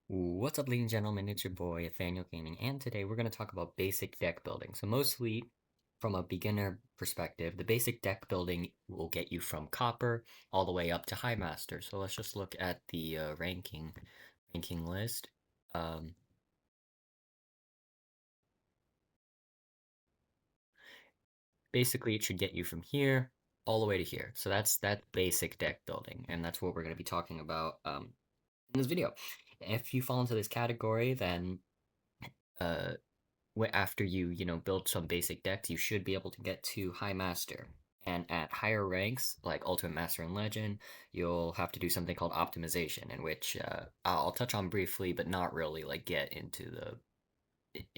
What's up, ladies and gentlemen? It's your boy, Nathaniel Gaming, and today we're going to talk about basic deck building. So, mostly from a beginner perspective, the basic deck building will get you from copper all the way up to high master. So, let's just look at the ranking list. Um, Basically, it should get you from here all the way to here. So, that's basic deck building, and that's what we're going to be talking about in this video. If you fall into this category, then uh, after you build some basic decks, you should be able to get to High Master. And at higher ranks, like Ultimate Master and Legend, you'll have to do something called optimization, in which I'll touch on briefly, but not really like get into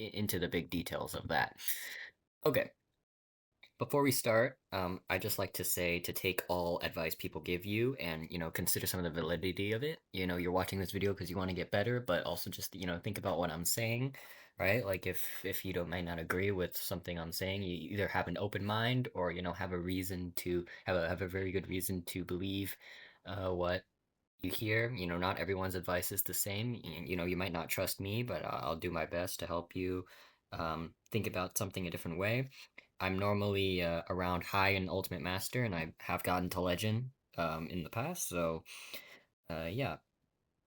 the big details of that. Okay, before we start, I just like to say to take all advice people give you and, consider some of the validity of it. You're watching this video because you want to get better, but also just, think about what I'm saying, right? Like if you don't might not agree with something I'm saying, you either have an open mind or, have a reason to have a very good reason to believe what you hear. Not everyone's advice is the same. You might not trust me, but I'll do my best to help you think about something a different way. I'm normally around high and ultimate master, and I have gotten to legend in the past. So yeah,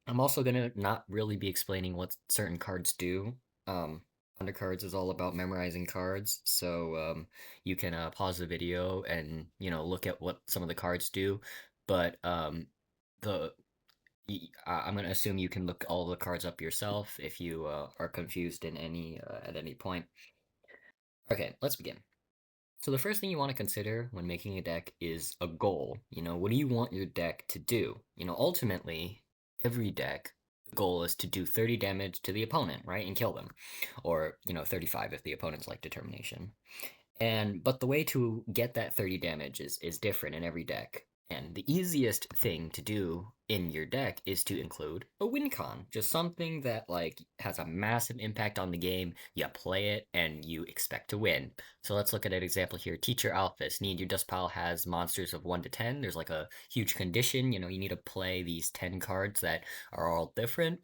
I'm also gonna not really be explaining what certain cards do. Um, Undercards is all about memorizing cards, so you can pause the video and look at what some of the cards do. But the I'm gonna assume you can look all the cards up yourself if you are confused in any at any point. Okay, let's begin. So the first thing you want to consider when making a deck is a goal. What do you want your deck to do? Ultimately, every deck, the goal is to do 30 damage to the opponent, right? And kill them. Or, 35 if the opponent's like determination. But the way to get that 30 damage is different in every deck. And the easiest thing to do in your deck is to include a win con. Just something that like has a massive impact on the game. You play it and you expect to win. So let's look at an example here. Teacher Alphys. Need your dust pile has monsters of 1 to 10. There's like a huge condition. You need to play these 10 cards that are all different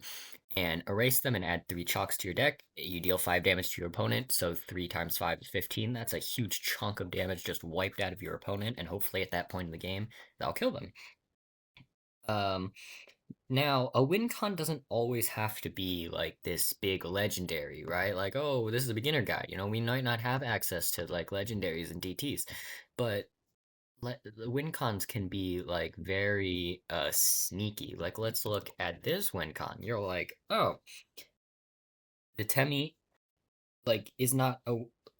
and erase them and add 3 chalks to your deck. You deal 5 damage to your opponent, so 3 times 5 is 15. That's a huge chunk of damage just wiped out of your opponent, and hopefully at that point in the game, that'll kill them. Um, Now, a win con doesn't always have to be like this big legendary, right? Like, oh, this is a beginner guy. We might not have access to like legendaries and DTs, but the win cons can be like very sneaky. Like, let's look at this win con. You're like, oh, the Temi like is not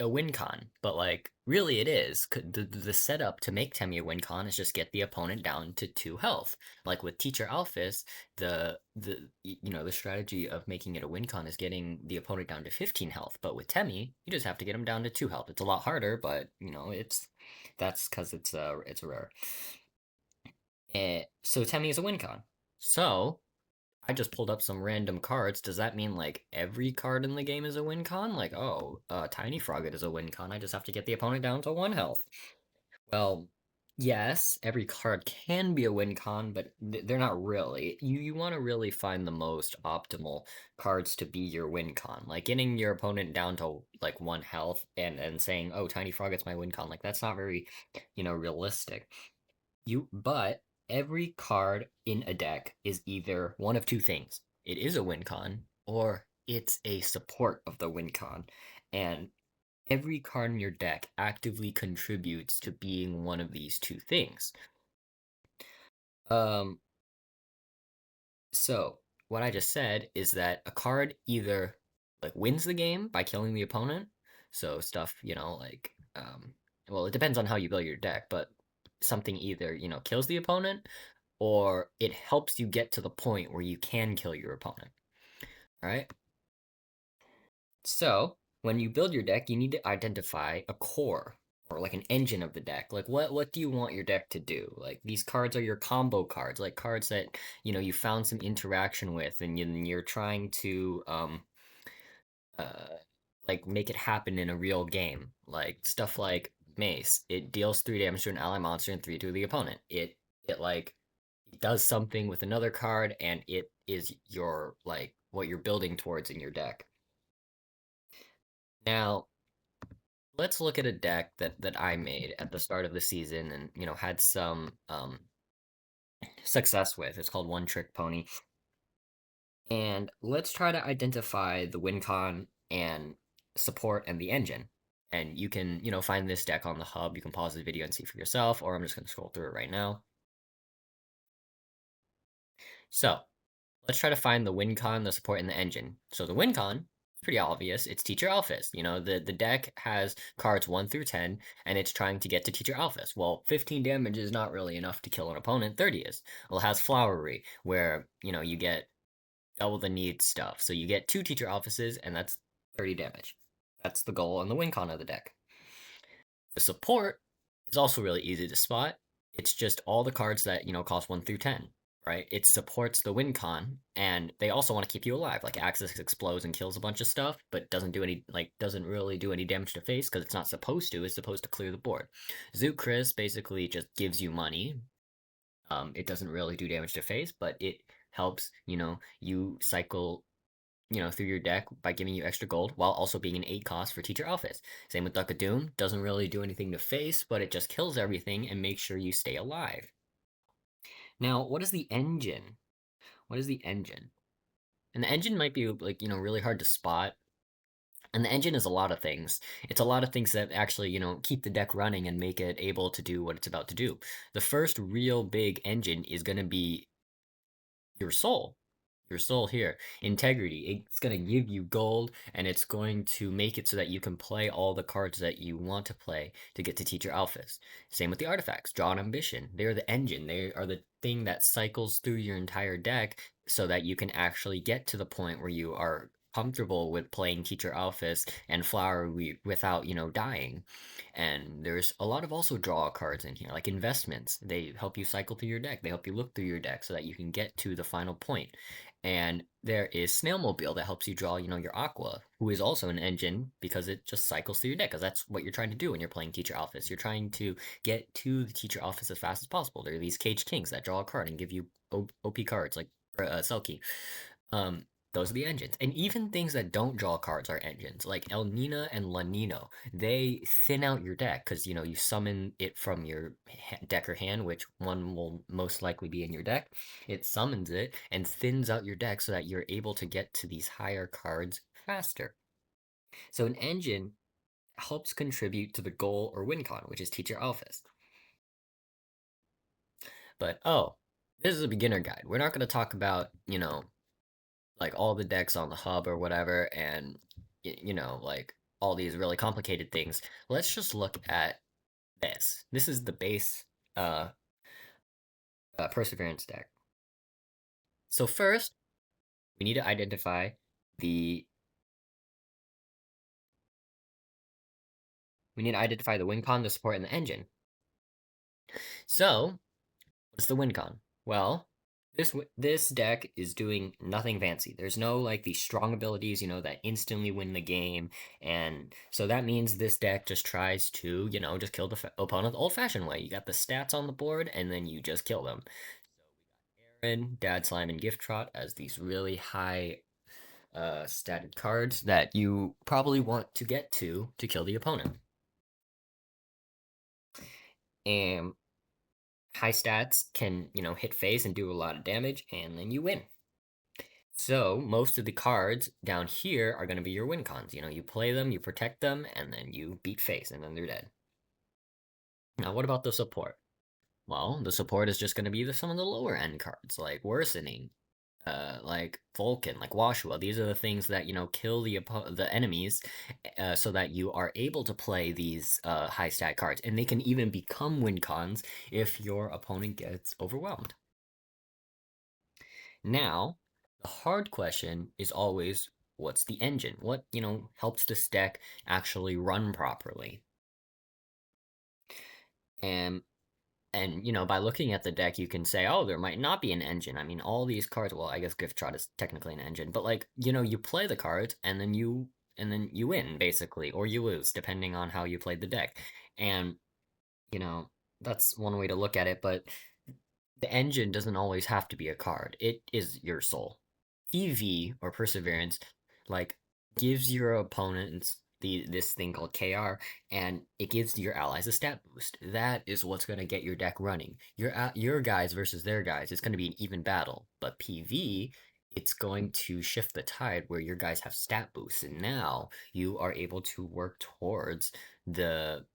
a win con, but like really it is. The setup to make Temi a win con is just get the opponent down to 2 health. Like with Teacher Alphys, the strategy of making it a win con is getting the opponent down to 15 health. But with Temi, you just have to get him down to 2 health. It's a lot harder, but that's because it's rare. So Temi is a win con. So I just pulled up some random cards. Does that mean like every card in the game is a win con? Like, oh, Tiny Frogget is a win con. I just have to get the opponent down to 1 health. Well, yes, every card can be a win con, but they're not really. You want to really find the most optimal cards to be your win con. Like getting your opponent down to like 1 health and saying, "Oh, Tiny Frogget's my win con." Like that's not very, realistic. But every card in a deck is either one of two things. It is a win con, or it's a support of the win con. And every card in your deck actively contributes to being one of these two things. Um, so what I just said is that a card either like wins the game by killing the opponent. So stuff, well, it depends on how you build your deck, but something either, kills the opponent or it helps you get to the point where you can kill your opponent. All right. So when you build your deck, you need to identify a core or like an engine of the deck. Like what do you want your deck to do? Like these cards are your combo cards, like cards that you found some interaction with, and you're trying to uh like make it happen in a real game. Like stuff like Mace, it deals 3 damage to an ally monster and 3 to the opponent. It like It does something with another card, and it is your like what you're building towards in your deck. Now, let's look at a deck that I made at the start of the season and had some success with. It's called One Trick Pony. And let's try to identify the win con and support and the engine. And you can, find this deck on the hub. You can pause the video and see for yourself, or I'm just going to scroll through it right now. So let's try to find the win con, the support, and the engine. So the win con, pretty obvious. It's Teacher Alphys. The deck has cards 1 through 10, and it's trying to get to Teacher Alphys. Well, 15 damage is not really enough to kill an opponent. 30 is. Well, it has Flowery, where, you get double the need stuff. So you get 2 Teacher Alphyses, and that's 30 damage. That's the goal and the win con of the deck. The support is also really easy to spot. It's just all the cards that, cost 1 through 10, right? It supports the win con, and they also want to keep you alive. Like Axis explodes and kills a bunch of stuff, but doesn't really do any damage to face because it's not supposed to. It's supposed to clear the board. Zoot Chris basically just gives you money. It doesn't really do damage to face, but it helps, you cycle through your deck by giving you extra gold while also being an 8 cost for Teacher Alphys. Same with Duck of Doom, doesn't really do anything to face, but it just kills everything and makes sure you stay alive. Now, what is the engine? What is the engine? And the engine might be like, really hard to spot. And the engine is a lot of things. It's a lot of things that actually, keep the deck running and make it able to do what it's about to do. The first real big engine is going to be your soul. Your soul here. Integrity. It's going to give you gold, and it's going to make it so that you can play all the cards that you want to play to get to Teacher Alphys. Same with the artifacts. Draw and Ambition. They're the engine. They are the thing that cycles through your entire deck so that you can actually get to the point where you are comfortable with playing Teacher Alphys and Flower without, dying. And there's a lot of also draw cards in here, like investments. They help you cycle through your deck. They help you look through your deck so that you can get to the final point. And there is Snailmobile that helps you draw, your Aqua, who is also an engine because it just cycles through your deck, because that's what you're trying to do when you're playing Teacher Alphys. You're trying to get to the Teacher Alphys as fast as possible. There are these Cage Kings that draw a card and give you OP cards, like Selkie. Those are the engines. And even things that don't draw cards are engines, like El Nina and La Nino. They thin out your deck because, you summon it from your deck or hand, which one will most likely be in your deck. It summons it and thins out your deck so that you're able to get to these higher cards faster. So an engine helps contribute to the goal or win con, which is Teacher Alphys. But, this is a beginner guide. We're not going to talk about, like all the decks on the hub or whatever, and like all these really complicated things. Let's just look at this. This is the base Perseverance deck. So first, we need to identify the win con, the support, and the engine. So, what's the win con? Well, this deck is doing nothing fancy. There's no like these strong abilities, that instantly win the game, and so that means this deck just tries to, just kill the opponent the old-fashioned way. You got the stats on the board, and then you just kill them. So we got Aaron, Dad Slime, and Gift Trot as these really high statted cards that you probably want to get to kill the opponent. And high stats can, hit face and do a lot of damage, and then you win. So most of the cards down here are going to be your win cons. You play them, you protect them, and then you beat face, and then they're dead. Now, what about the support? Well, the support is just going to be some of the lower end cards, like Worsening, like Vulcan, like Washua. These are the things that, kill the enemies so that you are able to play these high stat cards. And they can even become win cons if your opponent gets overwhelmed. Now, the hard question is always, what's the engine? What, helps this deck actually run properly? And by looking at the deck, you can say, oh, there might not be an engine. I mean, all these cards, well, I guess Gift Trot is technically an engine, but like, you play the cards and then you win basically, or you lose depending on how you played the deck. And, that's one way to look at it, but the engine doesn't always have to be a card. It is your soul. PV or perseverance, like, gives your opponents this thing called KR, and it gives your allies a stat boost. That is what's gonna get your deck running. Your guys versus their guys. It's gonna be an even battle. But PV, it's going to shift the tide where your guys have stat boosts, and now you are able to work towards the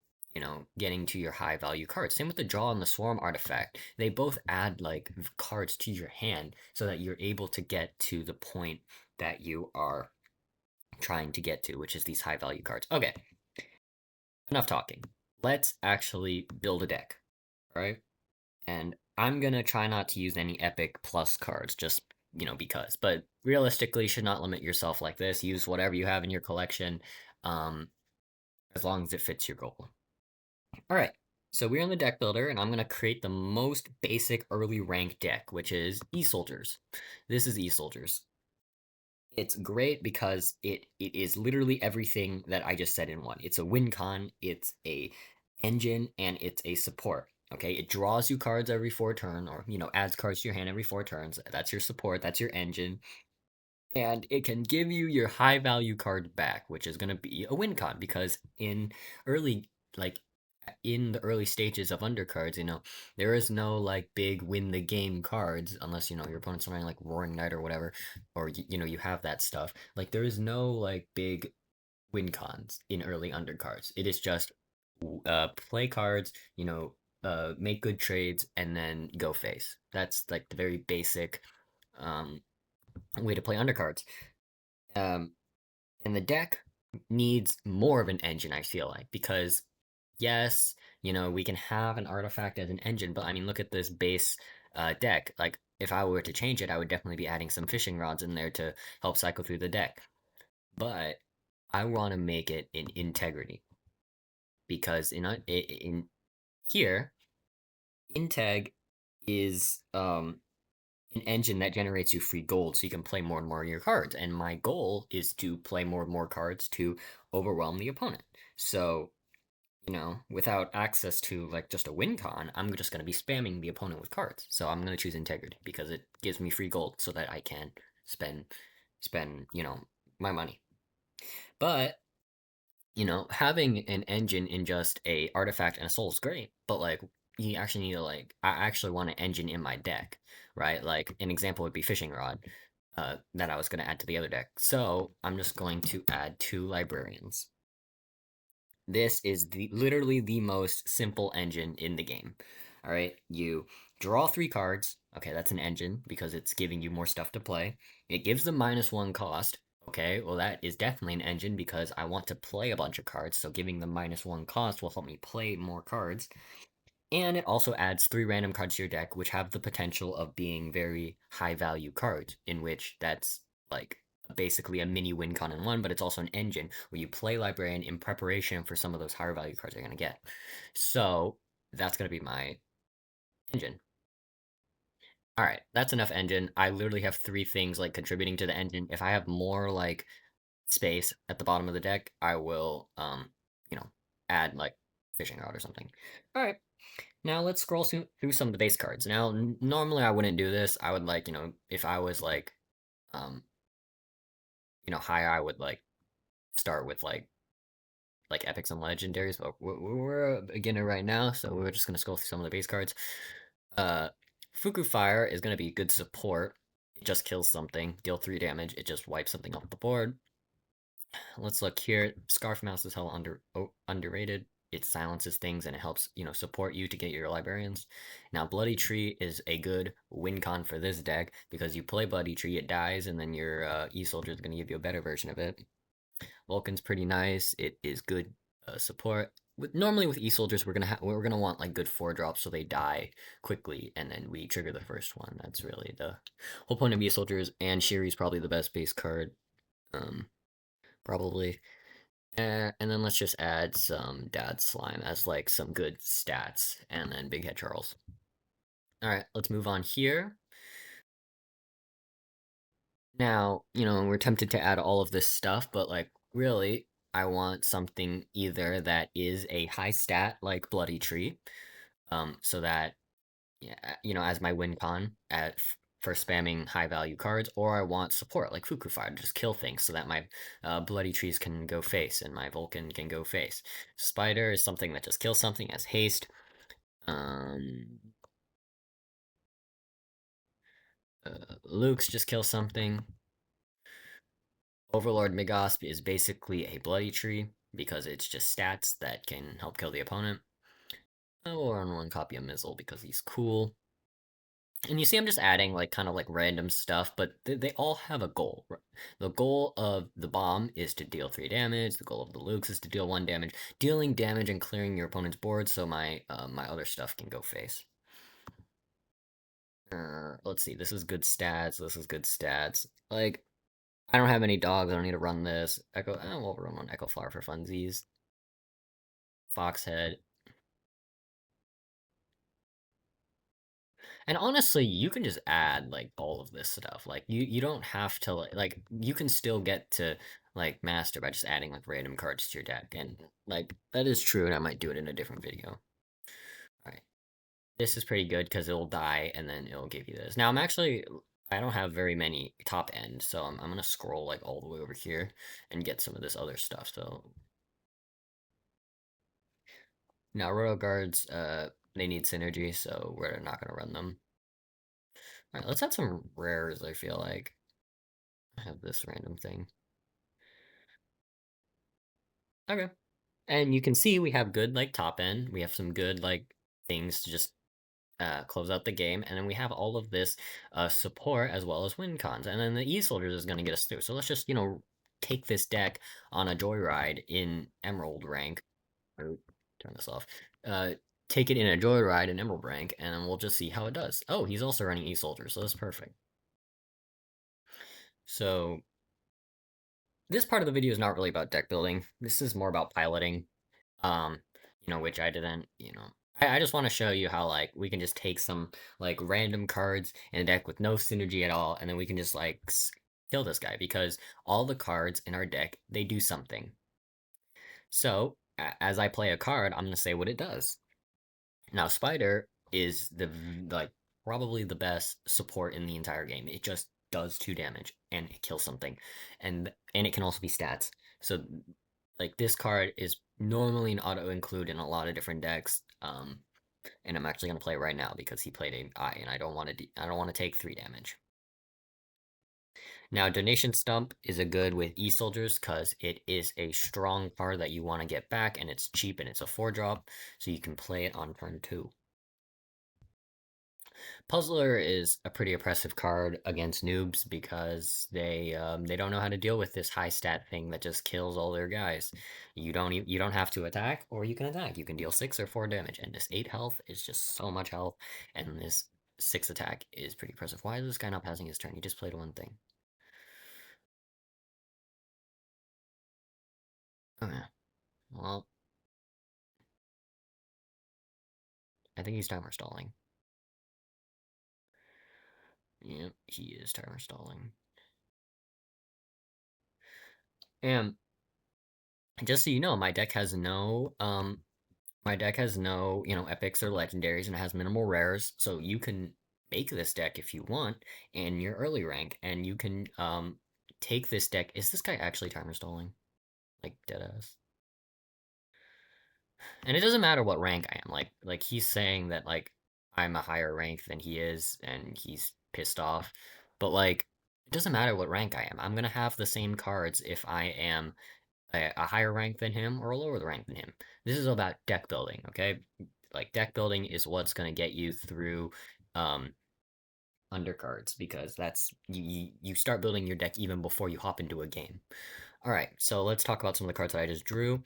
getting to your high value cards. Same with the draw and the swarm artifact. They both add like cards to your hand so that you're able to get to the point that you are trying to get to, which is these high value cards. Okay, enough talking. Let's actually build a deck, all right? And I'm gonna try not to use any epic plus cards, just because. But realistically, you should not limit yourself like this. Use whatever you have in your collection, um, as long as it fits your goal. All right, so we're in the deck builder, and I'm going to create the most basic early rank deck, which is E-Soldiers. This is E-Soldiers. It's great because it is literally everything that I just said in one. It's a win con, it's a engine, and it's a support. Okay, it draws you cards every 4 turns, or adds cards to your hand every 4 turns. That's your support, that's your engine, and it can give you your high value card back, which is going to be a win con because early like in the early stages of undercards, there is no like big win the game cards unless your opponent's running like Roaring Knight or whatever, or you have that stuff. Like there is no like big win cons in early undercards. It is just play cards, make good trades, and then go face. That's like the very basic um way to play undercards. Um, and the deck needs more of an engine, I feel like, because yes, we can have an artifact as an engine, but I mean, look at this base deck. Like, if I were to change it, I would definitely be adding some fishing rods in there to help cycle through the deck. But I want to make it in integrity because in here, Integ is an engine that generates you free gold so you can play more and more of your cards. And my goal is to play more and more cards to overwhelm the opponent. So, without access to like just a win con, I'm just going to be spamming the opponent with cards. So I'm going to choose integrity because it gives me free gold so that I can spend, my money. But having an engine in just a artifact and a soul is great, but like you actually need to like I actually want an engine in my deck, right? Like an example would be fishing rod, that I was going to add to the other deck. So I'm just going to add 2 librarians. This is literally the most simple engine in the game. All right, you draw 3 cards. Okay, that's an engine because it's giving you more stuff to play. It gives them -1 cost. Okay, well that is definitely an engine because I want to play a bunch of cards, so giving them -1 cost will help me play more cards. And it also adds 3 random cards to your deck, which have the potential of being very high value cards, in which that's like basically a mini win con in one, but it's also an engine where you play Librarian in preparation for some of those higher value cards you're going to get. So that's going to be my engine. All right, that's enough engine. I literally have 3 things like contributing to the engine. If I have more like space at the bottom of the deck, I will, you know, add like fishing rod or something. All right, now let's scroll through some of the base cards. Now, normally I wouldn't do this. I would like, if I was like, um, high, I would like start with like epics and legendaries. But we're a beginner right now, so we're just gonna scroll through some of the base cards. Uh, Fuku Fire is gonna be good support. It just kills something, deal 3 damage. It just wipes something off the board. Let's look here. Scarf Mouse is hell underrated. It silences things and it helps, support you to get your librarians. Now, Bloody Tree is a good win con for this deck because you play Bloody Tree, it dies, and then your E-Soldier is going to give you a better version of it. Vulcan's pretty nice. It is good support. Normally with E-Soldiers, we're gonna want like good 4 drops so they die quickly, and then we trigger the first one. That's really the whole point of E-Soldiers. And Shiri's probably the best base card. Probably. And then let's just add some Dad Slime as like some good stats, and then Big Head Charles. All right, let's move on here. Now, we're tempted to add all of this stuff, but like really, I want something either that is a high stat like Bloody Tree, so that yeah, as my win con for spamming high value cards, or I want support like Fuku Fire to just kill things so that my Bloody Trees can go face and my Vulcan can go face. Spider is something that just kills something as haste. Um, Luke's just kills something. Overlord Migasp is basically a Bloody Tree because it's just stats that can help kill the opponent. I will run one copy of Mizzle because he's cool. And you see I'm just adding like kind of like random stuff, but they all have a goal. The goal of the bomb is to deal 3 damage. The goal of the Lukes is to deal 1 damage. Dealing damage and clearing your opponent's board so my other stuff can go face. Let's see. This is good stats. This is good stats. Like, I don't have any dogs. I don't need to run this. Echo. We'll run on Echo Flower for funsies. Foxhead. And honestly, you can just add like all of this stuff. Like you don't have to like you can still get to like master by just adding like random cards to your deck. And like that is true, and I might do it in a different video. Alright. This is pretty good because it'll die and then it'll give you this. Now I don't have very many top end, so I'm gonna scroll like all the way over here and get some of this other stuff. So now Royal Guards, they need synergy, so we're not gonna run them. Alright, let's add some rares, I feel like. I have this random thing. Okay. And you can see we have good like top end. We have some good like things to just close out the game, and then we have all of this support as well as win cons, and then the E-Soldiers is going to get us through. So let's just take this deck on a joyride in Emerald rank. Or turn this off. Take it in a joyride in Emerald rank, and then we'll just see how it does. Oh, he's also running E-Soldiers, so that's perfect. So this part of the video is not really about deck building. This is more about piloting. um which I didn't, I just want to show you how like we can just take some like random cards in a deck with no synergy at all, and then we can just like kill this guy because all the cards in our deck, they do something. So as I play a card, I'm going to say what it does. Now Spider is like probably the best support in the entire game. It just does 2 damage and it kills something, and it can also be stats. So like this card is normally an auto include in a lot of different decks. And I'm actually gonna play it right now because he played a eye, and I don't want to take 3 damage. Now Donation Stump is a good with E-Soldiers because it is a strong card that you want to get back, and it's cheap and it's a 4-drop, so you can play it on turn 2. Puzzler is a pretty oppressive card against noobs because they don't know how to deal with this high stat thing that just kills all their guys. You don't have to attack, or you can attack. You can deal 6 or 4 damage, and this 8 health is just so much health, and this 6 attack is pretty impressive. Why is this guy not passing his turn? He just played one thing. Okay, well, I think he's timer stalling. Yep, he is timer stalling. And just so you know, my deck has no, epics or legendaries, and it has minimal rares, so you can make this deck if you want in your early rank, and you can take this deck. Is this guy actually timer stalling? Like deadass. And it doesn't matter what rank I am. Like he's saying that like I'm a higher rank than he is, and he's pissed off. But like it doesn't matter what rank I am. I'm gonna have the same cards if I am a higher rank than him or a lower rank than him. This is about deck building, okay? Like deck building is what's going to get you through um, undercards, because that's you start building your deck even before you hop into a game. All right, so let's talk about some of the cards that I just drew.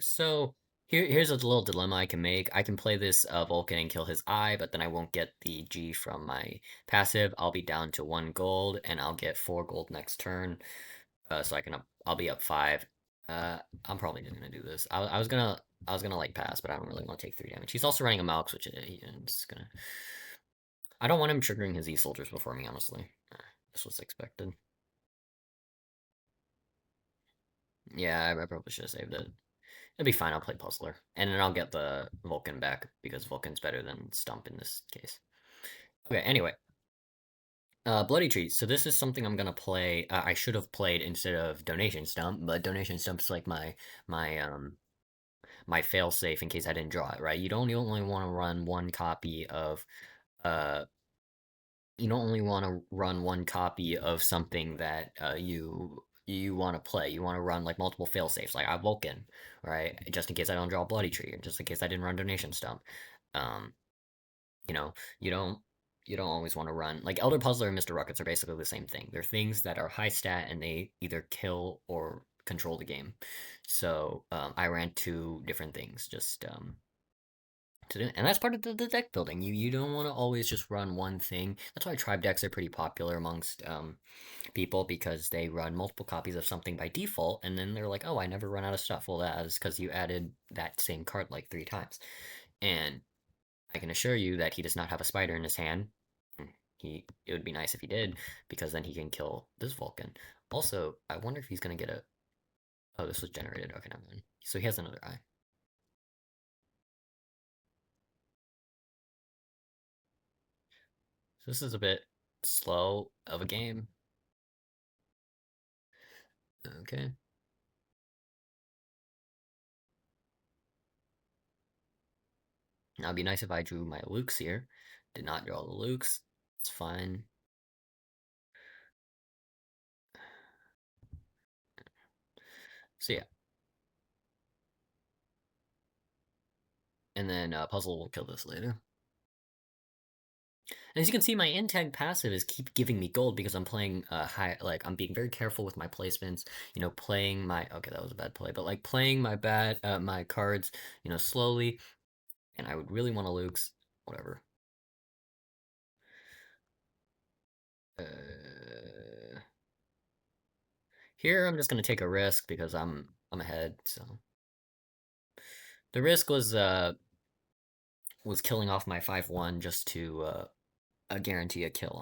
So here's a little dilemma I can make. I can play this Vulcan and kill his eye, but then I won't get the G from my passive. I'll be down to 1 gold, and I'll get 4 gold next turn. So I'll be up 5. I'm probably just gonna do this. I was gonna like pass, but I don't really want to take 3 damage. He's also running a Malx, which is gonna. I don't want him triggering his E-Soldiers before me, honestly. This was expected. Yeah, I probably should have saved it. It'll be fine. I'll play Puzzler, and then I'll get the Vulcan back because Vulcan's better than Stump in this case. Okay. Anyway, Bloody Trees. So this is something I'm gonna play. I should have played instead of Donation Stump, but Donation Stump's like my my fail safe in case I didn't draw it right. You only want to run one copy of uh you don't only want to run one copy of something that you want to play. You want to run like multiple fail safes, like I Vulcan, right? Just in case I don't draw a Bloody Tree, or just in case I didn't run Donation Stump. Um, you know, you don't always want to run like Elder Puzzler and Mr. Rockets are basically the same thing. They're things that are high stat and they either kill or control the game. So I ran two different things just to do, and that's part of the deck building. You don't want to always just run one thing. That's why tribe decks are pretty popular amongst people because they run multiple copies of something by default, and then they're like, oh, I never run out of stuff. Well, that is because you added that same card like 3 times, and I can assure you that he does not have a spider in his hand. It would be nice if he did, because then he can kill this Vulcan. Also, I wonder if he's gonna get a. Oh, this was generated. Okay, never mind. So he has another eye. So this is a bit slow of a game. Okay. Now it'd be nice if I drew my Lukes here. Did not draw the Lukes. It's fine. So yeah. And then Puzzle will kill this later. And as you can see, my intag passive is keep giving me gold because I'm playing high. Like I'm being very careful with my placements. Playing my okay, that was a bad play, but like playing my cards, slowly. And I would really want to Luke's whatever. Uh, Here I'm just gonna take a risk because I'm ahead. So the risk was killing off my 5/1 just to guarantee a kill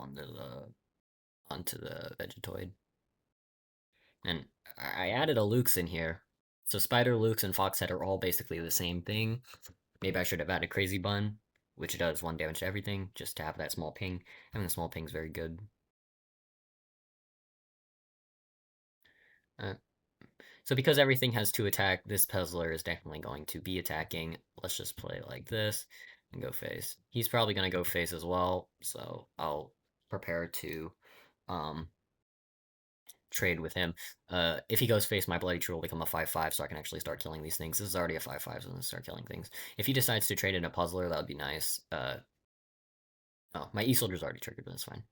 onto the Vegetoid. And I added a Lukes in here. So Spider, Lukes, and Foxhead are all basically the same thing. Maybe I should have added Crazy Bun, which does 1 damage to everything, just to have that small ping. Having the small ping is very good. Uh, so because everything has 2 attack, this Puzzler is definitely going to be attacking. Let's just play like this and go face. He's probably going to go face as well, so I'll prepare to um, trade with him. If he goes face, my Bloody Tree will become a 5/5, so I can actually start killing these things. This is already a 5/5, so I'm gonna start killing things. If he decides to trade in a Puzzler, that would be nice. Oh, my E-Soldier's already triggered, but that's fine.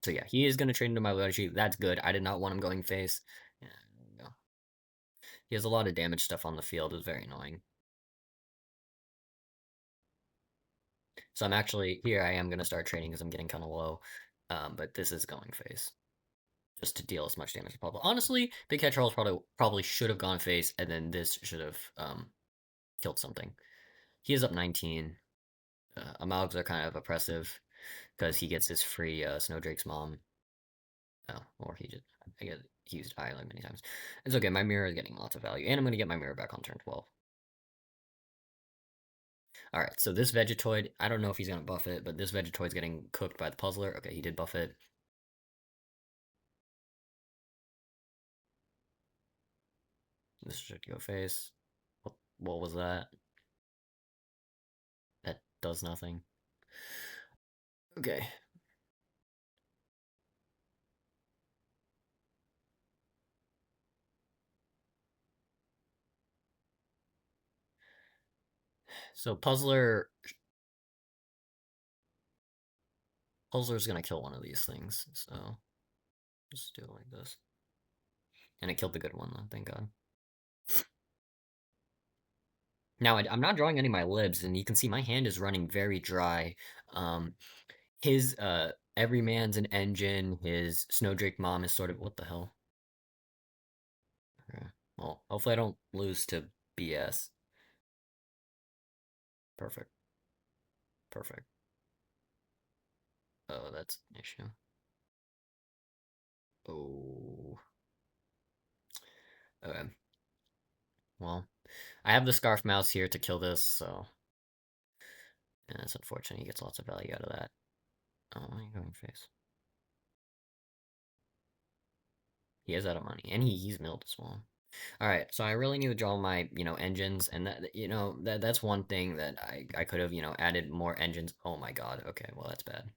So yeah, he is gonna trade into my Bloody Tree. That's good. I did not want him going face. Yeah, no. He has a lot of damage stuff on the field. It's very annoying. So I'm actually here. I am gonna start trading because I'm getting kind of low. But this is going face just to deal as much damage as possible. Honestly, Big Cat Charles probably should have gone face, and then this should have killed something. He is up 19. Amalgs are kind of oppressive because he gets his free Snowdrake's mom. Oh, or I get he used Island many times. It's okay. My mirror is getting lots of value, and I'm gonna get my mirror back on turn 12. All right, so this Vegetoid, I don't know if he's gonna buff it, but this Vegetoid's getting cooked by the Puzzler. Okay, he did buff it. This should go face. What was that? That does nothing. Okay. So Puzzler's gonna kill one of these things. So just do it like this. And it killed the good one though, thank God. Now I'm not drawing any of my libs, and you can see my hand is running very dry. Um, his every man's an engine. His Snowdrake mom is sort of what the hell. Okay. Well, hopefully I don't lose to BS. Perfect. Perfect. Oh, that's an issue. Oh, okay. Well, I have the scarf mouse here to kill this, so yeah, it's unfortunate. He gets lots of value out of that. Oh, why are you going face? He is out of money, and he's milled as well. All right, so I really need to draw my, engines, and that's one thing that I could have, added more engines. Oh my God. Okay, well that's bad.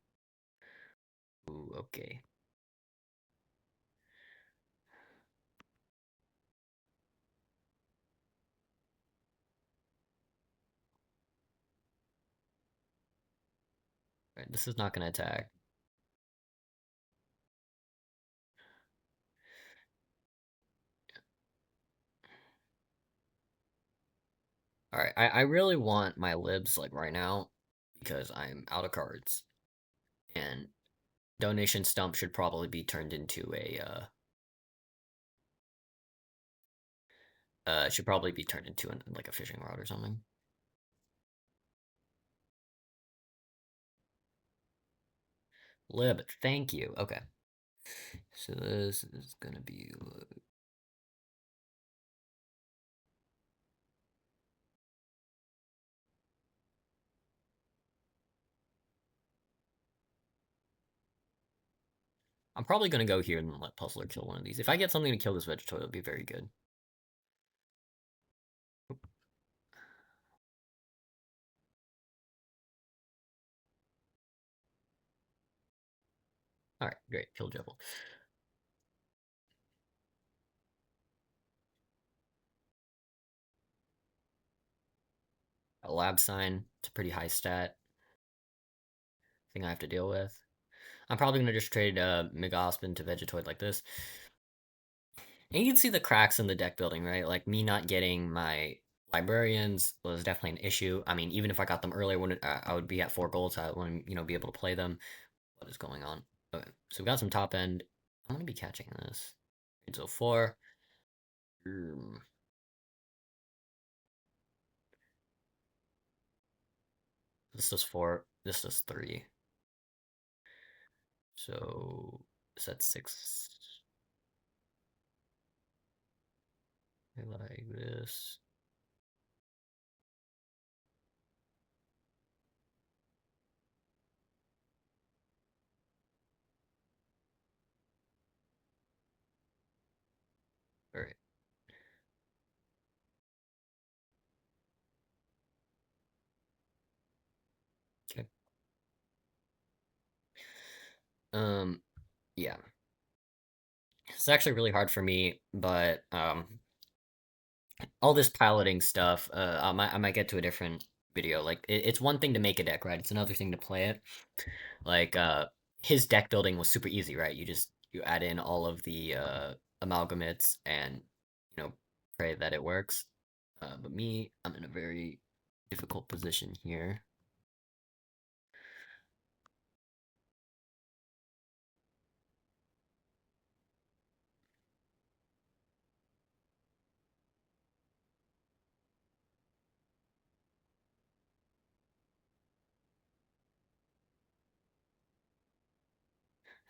Ooh, okay. All right, this is not gonna attack. All right, I really want my libs like right now because I'm out of cards, and donation stump should probably be turned into a should probably be turned into like a fishing rod or something. Lib, thank you. Okay, so this is gonna be. I'm probably gonna go here and let Puzzler kill one of these. If I get something to kill this Vegetoid, it'll be very good. All right, great, kill Jebel. A lab sign. It's a pretty high stat thing I have to deal with. I'm probably gonna just trade Megaspin to Vegetoid like this. And you can see the cracks in the deck building, right? Like me not getting my librarians was definitely an issue. I mean, even if I got them earlier, when I would be at 4 gold, so I want to be able to play them. What is going on? Okay, so we got some top end. I'm gonna be catching this. So 4. This does 4. This does 3. So is that 6? Like this. All right. Okay. Yeah. It's actually really hard for me, but all this piloting stuff, I might get to a different video. Like it's one thing to make a deck, right? It's another thing to play it. Like his deck building was super easy, right? You add in all of the amalgamates and pray that it works. But me, I'm in a very difficult position here.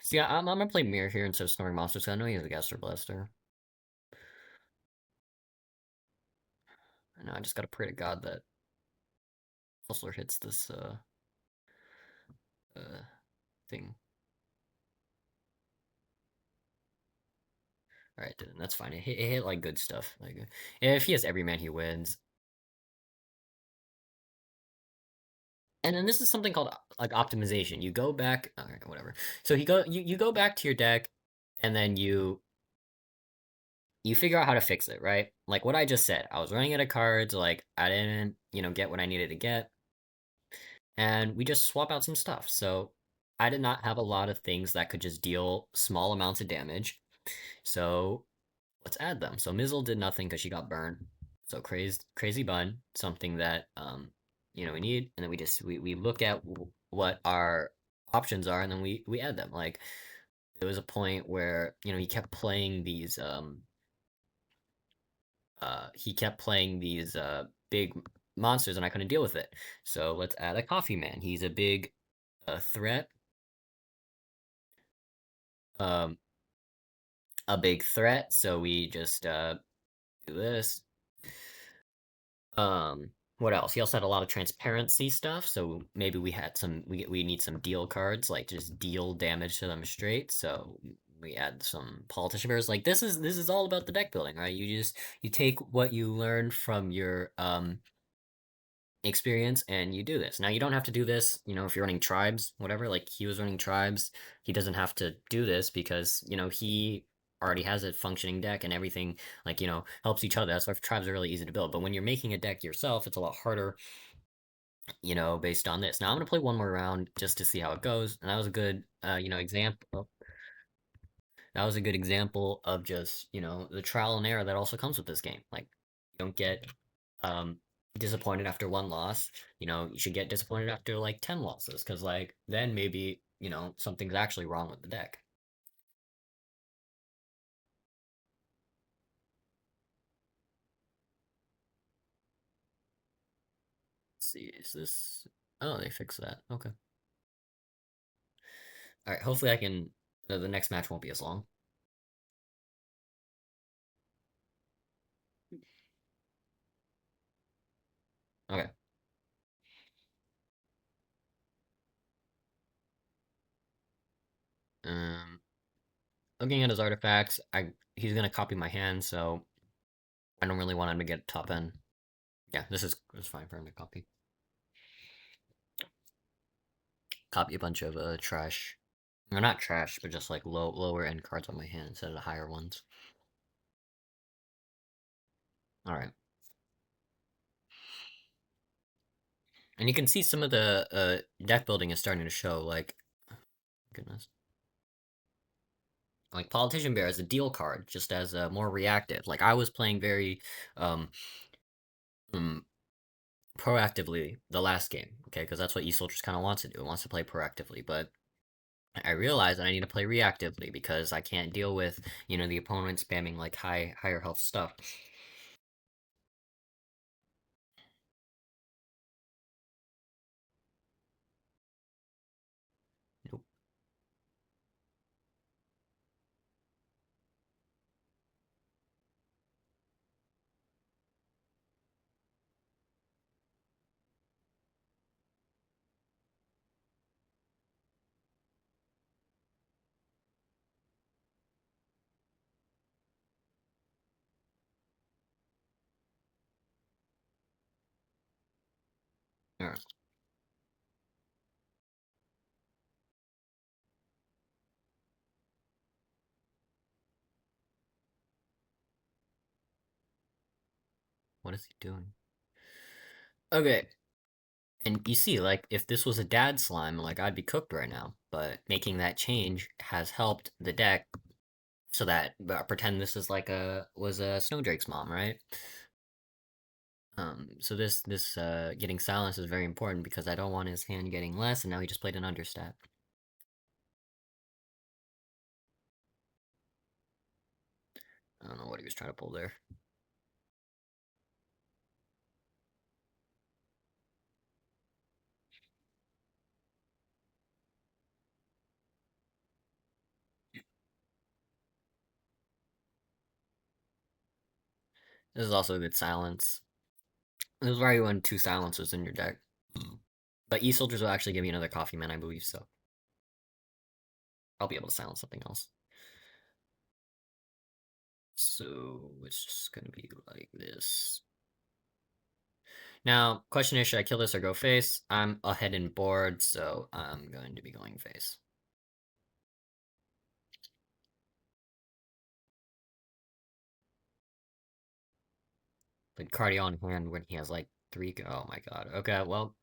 See, I'm gonna play Mirror here instead of Snoring Monsters. 'Cause I know he has a Gaster Blaster. I know I just gotta pray to God that Hustler hits this uh thing. All right, then that's fine. It hit like good stuff. Like if he has every man, he wins. And then this is something called like optimization. You go back, all right, whatever. So you go back to your deck, and then you figure out how to fix it, right? Like what I just said. I was running out of cards. Like I didn't get what I needed to get, and we just swap out some stuff. So I did not have a lot of things that could just deal small amounts of damage. So let's add them. So Mizzle did nothing because she got burned. So crazy bun, something that we need, and then we look at what our options are, and then we add them. Like there was a point where he kept playing these big monsters, and I couldn't deal with it. So let's add a Coffee Man. He's a big threat. Um, a big threat, so we just do this. What else? He also had a lot of transparency stuff, so maybe we had some we need some deal cards, like just deal damage to them straight. So we add some politician bears. Like this is all about the deck building, right? You take what you learn from your experience and you do this. Now you don't have to do this, if you're running tribes, whatever, like he was running tribes, he doesn't have to do this because, he already has a functioning deck and everything like, helps each other. That's why tribes are really easy to build. But when you're making a deck yourself, it's a lot harder, based on this. Now I'm gonna play one more round just to see how it goes. And that was a good example. That was a good example of just, the trial and error that also comes with this game. Like, you don't get um, disappointed after one loss. You should get disappointed after like 10 losses, because, like, then maybe, something's actually wrong with the deck. Let's see, is this. Oh, they fixed that. Okay. All right, hopefully I can. The next match won't be as long. Okay. Um, Looking at his artifacts, he's gonna copy my hand, so I don't really want him to get top end. Yeah, this is fine for him to copy. Copy a bunch of trash. Or not trash, but just like lower end cards on my hand instead of the higher ones. Alright. And you can see some of the deck building is starting to show, like, goodness. Like Politician Bear as a deal card, just as a more reactive. Like I was playing very um, um proactively the last game, okay, because that's what E-Soldiers kind of wants to do. It wants to play proactively, but I realize that I need to play reactively because I can't deal with, the opponent spamming like higher health stuff. Nope. Alright. What is he doing? Okay. And you see, like, if this was a dad slime, like, I'd be cooked right now. But making that change has helped the deck so that, pretend this is like was a Snowdrake's mom, right? So this getting silence is very important because I don't want his hand getting less, and now he just played an understat. I don't know what he was trying to pull there. This is also a good silence. This is why you want two silencers in your deck. But E-Soldiers will actually give me another coffee man, I believe so. I'll be able to silence something else. So it's just gonna be like this. Now, question is, should I kill this or go face? I'm ahead in board, so I'm going to be going face. But cardio on hand when he has like three. Oh my god. Okay, well,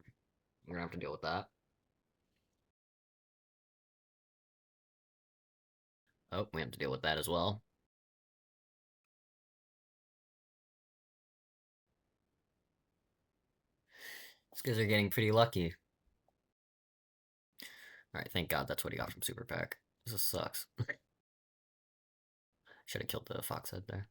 we're gonna have to deal with that. Oh, we have to deal with that as well. These guys are getting pretty lucky. Alright, thank god that's what he got from Super Pack. This sucks. Should have killed the fox head there.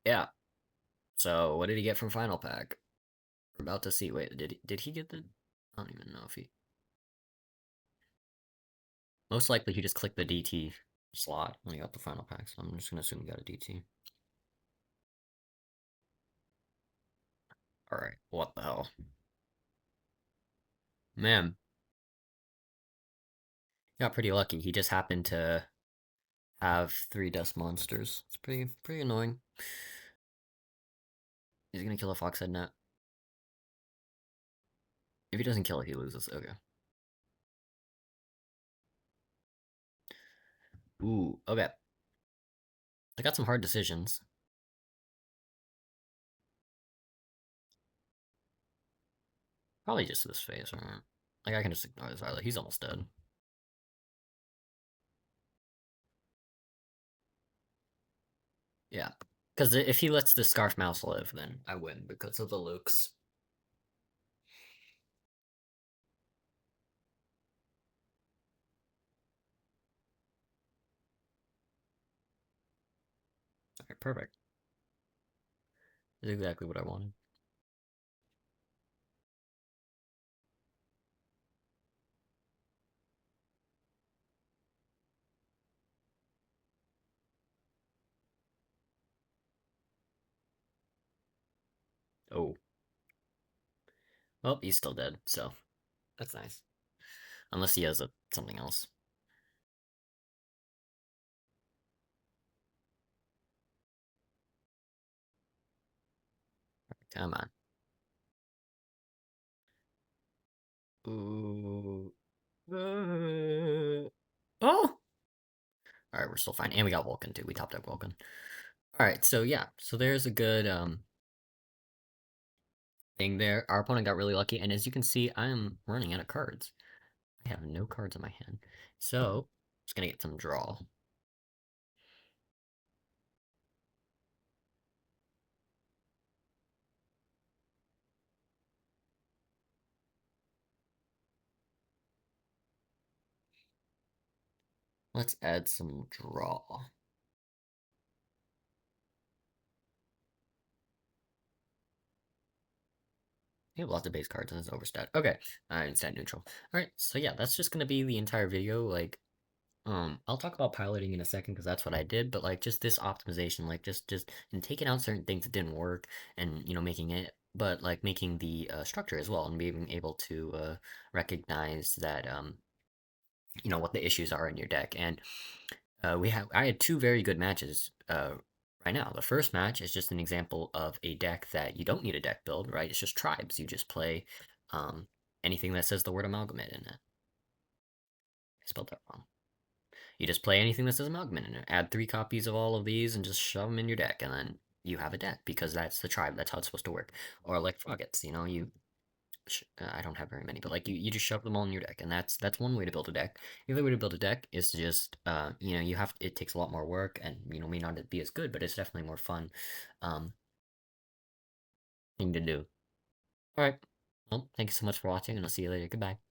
Yeah. So what did he get from Final Pack? We're about to see. Wait, did he get the? I don't even know if he. Most likely he just clicked the DT slot when he got the Final Pack. So I'm just gonna assume he got a DT. All right. What the hell, man? Got pretty lucky. He just happened to have three dust monsters. It's pretty annoying. He's gonna kill a Foxhead Net. If he doesn't kill it, he loses. Okay. Ooh. Okay. I got some hard decisions. Probably just this phase, right? Like I can just ignore this Violet. He's almost dead. Yeah. Because if he lets the Scarf Mouse live, then I win because of the Lukes. Alright, perfect. That's exactly what I wanted. Oh. Well, he's still dead, so that's nice. Unless he has something else. Come on. Ooh. Oh! Alright, we're still fine. And we got Vulcan too. We top deck Vulcan. Alright, so yeah. So there's a good thing there. Our opponent got really lucky, and as you can see, I am running out of cards. I have no cards in my hand. So, just gonna get some draw. Let's add some draw. We have lots of base cards and it's overstat. Okay, instat neutral. Alright, so yeah, that's just gonna be the entire video. Like, I'll talk about piloting in a second because that's what I did, but like just this optimization, like just and taking out certain things that didn't work and making it, but like making the structure as well and being able to recognize that what the issues are in your deck. And I had two very good matches right now. The first match is just an example of a deck that you don't need a deck build, right? It's just tribes. You just play um, anything that says the word amalgamate in it. I spelled that wrong. You just play anything that says amalgamate in it. Add 3 copies of all of these and just shove them in your deck, and then you have a deck because that's the tribe. That's how it's supposed to work. Or like Froggets, I don't have very many, but like you just shove them all in your deck, and that's one way to build a deck. The other way to build a deck is to just it takes a lot more work, and may not be as good, but it's definitely more fun um thing to do. All right, well, thank you so much for watching, and I'll see you later. Goodbye.